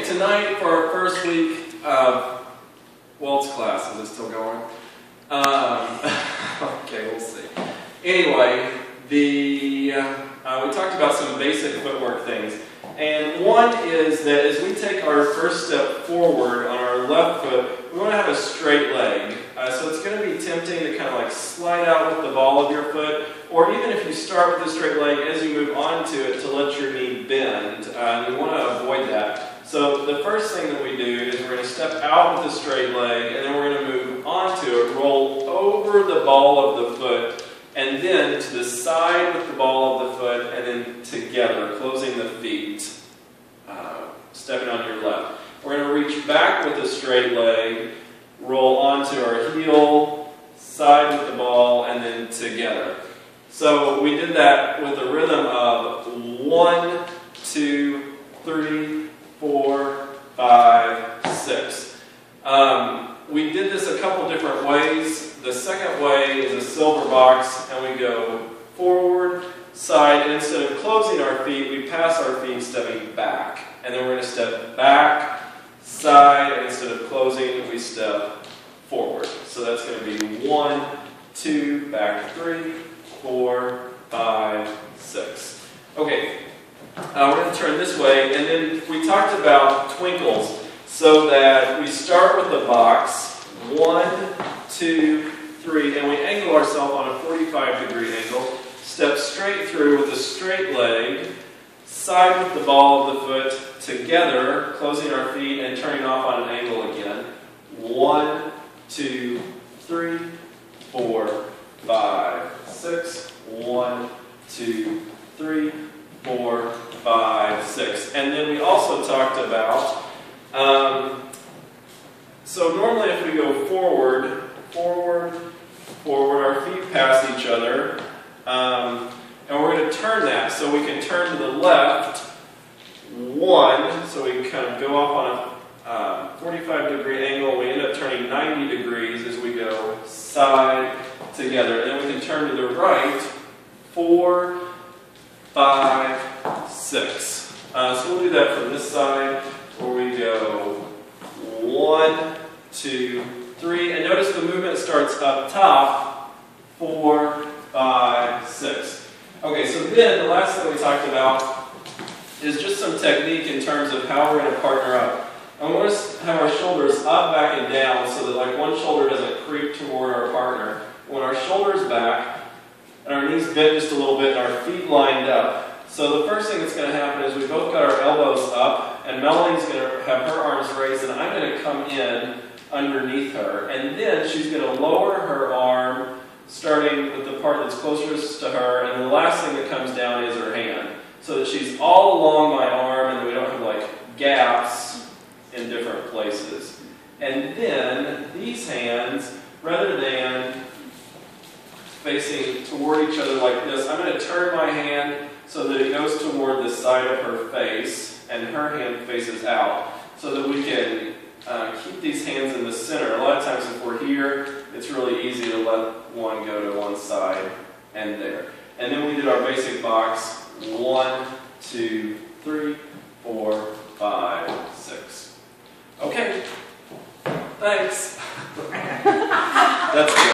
tonight for our first week of Waltz class. Is it still going? Okay, we'll see. Anyway, we talked about some basic footwork things. And one is that as we take our first step forward on our left foot, we want to have a straight leg. So it's going to be tempting to kind of like slide out with the ball of your foot, or even if you start with a straight leg, as you move onto it, to let your knee bend. You want to avoid that. So the first thing that we do is we're going to step out with a straight leg, and then we're going to move onto it, roll over the ball of the foot, and then to the side with the ball of the foot, and then together, closing the feet, stepping on your left. We're going to reach back with a straight leg, roll onto our heel, side with the ball, and then together. So we did that with a rhythm of 1, 2, 3, 4, 5, 6. We did this a couple different ways. The second way is a silver box, and we go forward, side, and instead of closing our feet, we pass our feet stepping back. And then we're going to step back, side, and instead of closing, we step forward. So that's going to be 1, 2, back 3, 4, 5, 6. Okay, we're going to turn this way, and then we talked about twinkles, so that we start with the box, 1, 2, 3, and we angle ourselves on a 45-degree angle, step straight through with a straight leg, side with the ball of the foot, together, closing our feet and turning off on an angle again. 1, 2, 3, 4, 5, 6. 1, 2, 3, 4, 5, 6. And then we also talked about, so normally if we go forward, our feet pass each other, and we're going to turn that so we can turn to the left, 1, so we can kind of go off on a 45-degree angle. We end up turning 90 degrees as we go side together. And then we can turn to the right, 4, 5, 6. So we'll do that from this side, where we go 1, 2, 3. And notice the movement starts up top, 4, 5, 6. Okay, so then the last thing we talked about is just some technique in terms of how we're going to partner up. I want us to have our shoulders up, back, and down so that like one shoulder doesn't creep toward our partner. When our shoulders back and our knees bent just a little bit and our feet lined up. So the first thing that's going to happen is we both got our elbows up, and Melanie's going to have her arms raised, and I'm going to come in underneath her. And then she's going to lower her arm, starting with the part that's closest to her, and the last thing that comes down is her hand. So that she's all along my arm, and we don't have like gaps in different places. And then these hands, rather than facing toward each other like this, I'm going to turn my hand so that it goes toward the side of her face, and her hand faces out, so that we can keep these hands in the center. A lot of times if we're here, it's really easy to let one go to one side and there. And then we did our basic box, 1, 2, 3, 4, 5, 6. Okay, thanks. That's good.